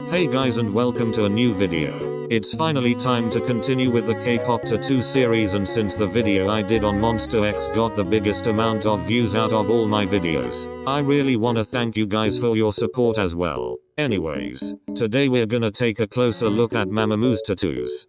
Hey guys, and welcome to a new video. It's finally time to continue with the K-pop tattoo series, and since the video I did on Monster X got the biggest amount of views out of all my videos, I really wanna thank you guys for your support as well. Anyways, today we're gonna take a closer look at Mamamoo's tattoos.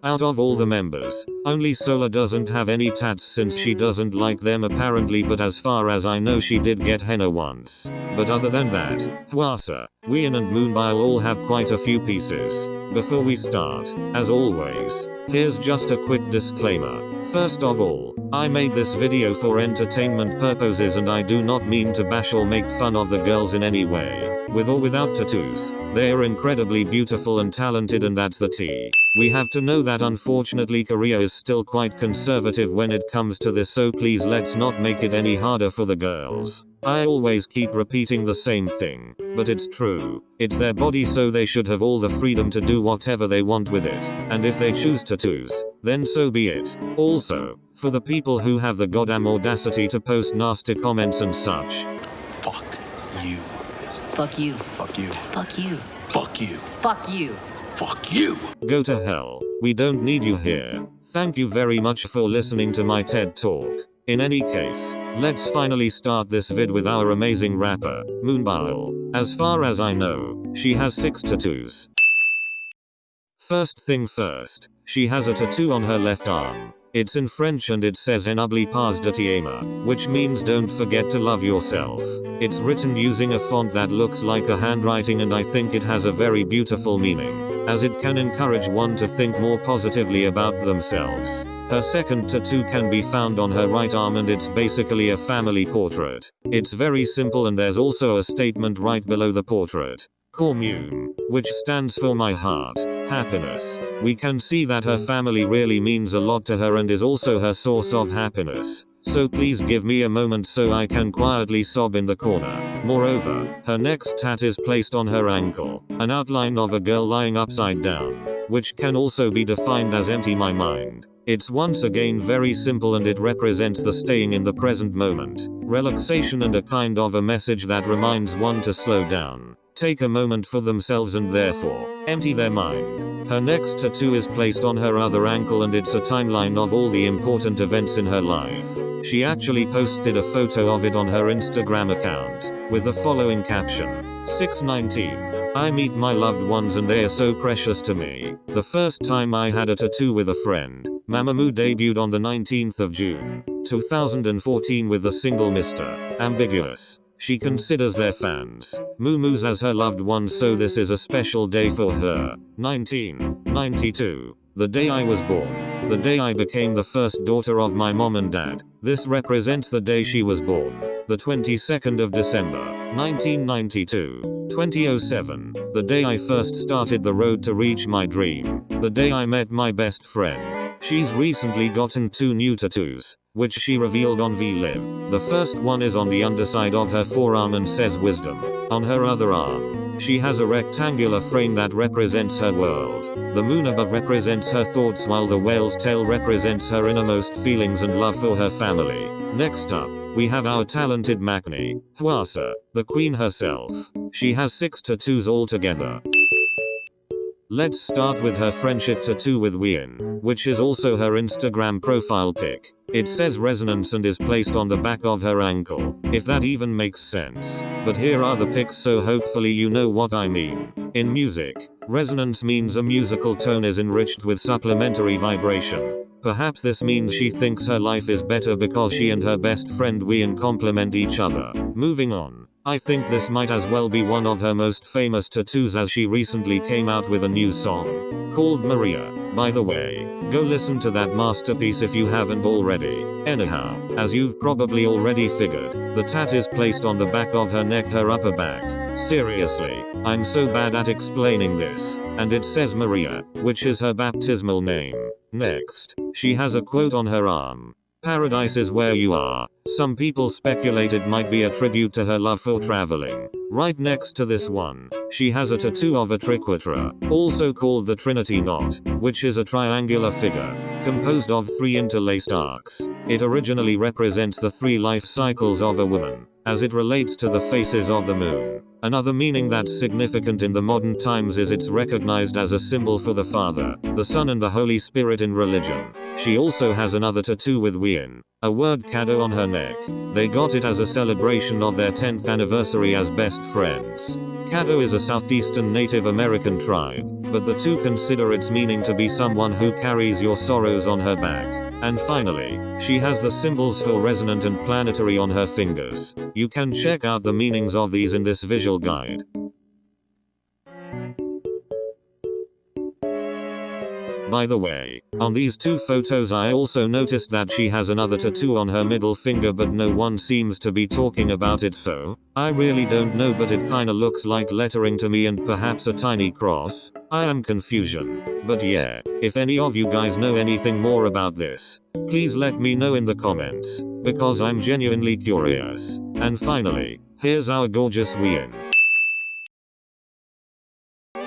Out of all the members, only ⴡ doesn't have any tats since she doesn't like them apparently, but as far as I know she did get henna once. But other than that, Hwasa, Wheein and Moonbile all have quite a few pieces. Before we start, as always, here's just a quick disclaimer. First of all, I made this video for entertainment purposes and I do not mean to bash or make fun of the girls in any way. With or without tattoos, they are incredibly beautiful and talented, and that's the tea. We have to know that unfortunately Korea is still quite conservative when it comes to this, so please let's not make it any harder for the girls. I always keep repeating the same thing, but it's true. It's their body, so they should have all the freedom to do whatever they want with it. And if they choose tattoos, then so be it. Also, for the people who have the goddamn audacity to post nasty comments and such. Fuck you. Fuck you. Fuck you. Fuck you. Fuck you. Fuck you. Fuck you. Go to hell. We don't need you here. Thank you very much for listening to my TED Talk. In any case, let's finally start this vid with our amazing rapper, Moonbile. As far as I know, she has 6 tattoos. First thing first, she has a tattoo on her left arm. It's in French and it says "N'oublie pas de t'aimer," which means don't forget to love yourself. It's written using a font that looks like a handwriting, and I think it has a very beautiful meaning, as it can encourage one to think more positively about themselves. Her second tattoo can be found on her right arm and it's basically a family portrait. It's very simple, and there's also a statement right below the portrait. 𝐴𝐿𝐿, which stands for my heart, happiness. We can see that her family really means a lot to her and is also her source of happiness. So please give me a moment so I can quietly sob in the corner. Moreover, her next tat is placed on her ankle, an outline of a girl lying upside down, which can also be defined as empty my mind. It's once again very simple and it represents the staying in the present moment, relaxation, and a kind of a message that reminds one to slow down, take a moment for themselves, and therefore empty their mind. Her next tattoo is placed on her other ankle and it's a timeline of all the important events in her life. She actually posted a photo of it on her Instagram account, with the following caption: 6/19. I meet my loved ones and they are so precious to me. The first time I had a tattoo with a friend, Mamamoo debuted on the 19th of June, 2014 with the single Mr. Ambiguous. She considers their fans, Moo-moos, as her loved ones, so this is a special day for her. 1992. The day I was born. The day I became the first daughter of my mom and dad. This represents the day she was born. The 22nd of December, 1992. 2007. The day I first started the road to reach my dream. The day I met my best friend. She's recently gotten 2 new tattoos, which she revealed on VLive. The first one is on the underside of her forearm and says wisdom. On her other arm, she has a rectangular frame that represents her world. The moon above represents her thoughts, while the whale's tail represents her innermost feelings and love for her family. Next up, we have our talented maknae, Hwasa, the queen herself. She has 6 tattoos altogether. Let's start with her friendship tattoo with Wheein, which is also her Instagram profile pic. It says resonance and is placed on the back of her ankle, if that even makes sense. But here are the pics, so hopefully you know what I mean. In music, resonance means a musical tone is enriched with supplementary vibration. Perhaps this means she thinks her life is better because she and her best friend Wheein complement each other. Moving on. I think this might as well be one of her most famous tattoos, as she recently came out with a new song called Maria. By the way, go listen to that masterpiece if you haven't already. Anyhow, as you've probably already figured, the tat is placed on the back of her neck, her upper back. Seriously, I'm so bad at explaining this. And it says Maria, which is her baptismal name. Next, she has a quote on her arm. Paradise is where you are. Some people speculate it might be a tribute to her love for traveling. Right next to this one, she has a tattoo of a triquetra, also called the Trinity Knot, which is a triangular figure, composed of 3 interlaced arcs. It originally represents the 3 life cycles of a woman, as it relates to the phases of the moon. Another meaning that's significant in the modern times is it's recognized as a symbol for the Father, the Son and the Holy Spirit in religion. She also has another tattoo with ᴍᴜᴄ, a word 𝐶𝐾 on her neck. They got it as a celebration of their 10th anniversary as best friends. 𝐶𝐾 is a southeastern Native American tribe, but the two consider its meaning to be someone who carries your sorrows on her back. And finally, she has the symbols for resonant and planetary on her fingers. You can check out the meanings of these in this visual guide. By the way, on these 2 photos I also noticed that she has another tattoo on her middle finger, but no one seems to be talking about it, so I really don't know, but it kinda looks like lettering to me and perhaps a tiny cross. I am confusion. But yeah, if any of you guys know anything more about this, please let me know in the comments, because I'm genuinely curious. And finally, here's our gorgeous ᴍᴜᴄ.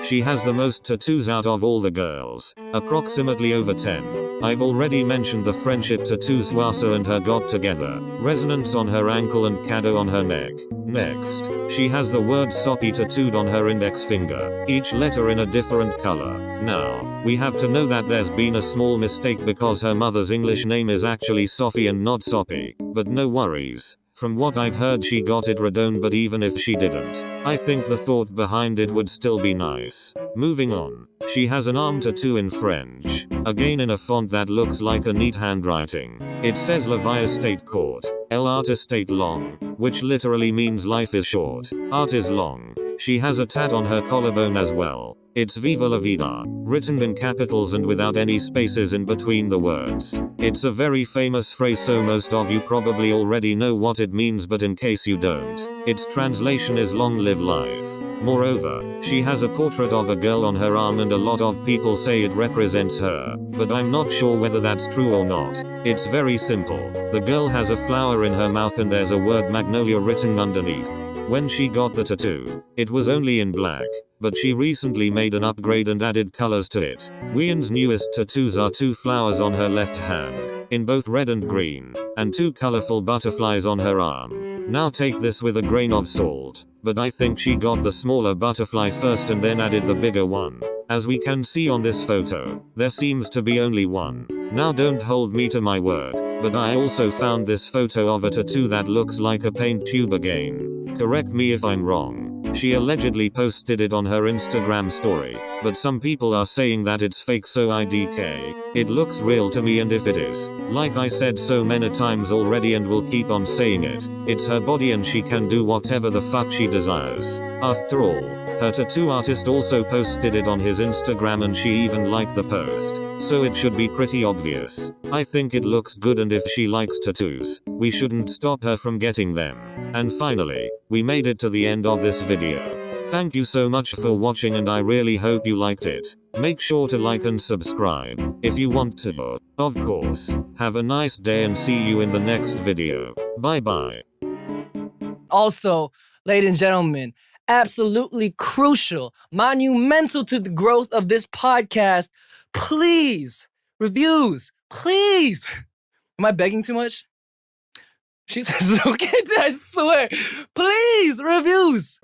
She has the most tattoos out of all the girls, approximately over 10. I've already mentioned the friendship tattoos 𝓢𝓽𝓪𝓷 together, resonance on her ankle and 𝐶𝐾 on her neck. Next, she has the word 𝓲𝓭𝓼 tattooed on her index finger, each letter in a different color. Now, we have to know that there's been a small mistake because her mother's English name is actually Sophie and not Sophie, but no worries. From what I've heard she got it 𝓢𝓽𝓪𝓷, but even if she didn't, I think the thought behind it would still be nice. Moving on, she has an arm tattoo in French, again in a font that looks like a neat handwriting. It says La vie est courte, l'art est long, which literally means life is short, art is long. She has a tat on her collarbone as well. It's Viva la vida, written in capitals and without any spaces in between the words. It's a very famous phrase, so most of you probably already know what it means, but in case you don't, its translation is long live life. Moreover, she has a portrait of a girl on her arm and a lot of people say it represents her, but I'm not sure whether that's true or not. It's very simple. The girl has a flower in her mouth and there's a word magnolia written underneath. When she got the tattoo, it was only in black, but she recently made an upgrade and added colors to it. ᴍᴜᴄ's newest tattoos are 2 flowers on her left hand, in both red and green, and 2 colorful butterflies on her arm. Now take this with a grain of salt, but I think she got the smaller butterfly first and then added the bigger one. As we can see on this photo, there seems to be only one. Now don't hold me to my word, but I also found this photo of a tattoo that looks like a paint tube again. Correct me if I'm wrong. She allegedly posted it on her Instagram story, but some people are saying that it's fake, so IDK. It looks real to me, and if it is, like I said so many times already and will keep on saying it, it's her body and she can do whatever the fuck she desires. After all, her tattoo artist also posted it on his Instagram and she even liked the post, so it should be pretty obvious. I think it looks good, and if she likes tattoos, we shouldn't stop her from getting them. And finally, we made it to the end of this video. Thank you so much for watching and I really hope you liked it. Make sure to like and subscribe if you want to. Of course, have a nice day and see you in the next video. Bye bye. Also, ladies and gentlemen, absolutely crucial, monumental to the growth of this podcast, please, reviews, please. Am I begging too much? She says it's okay, I swear. Please, reviews.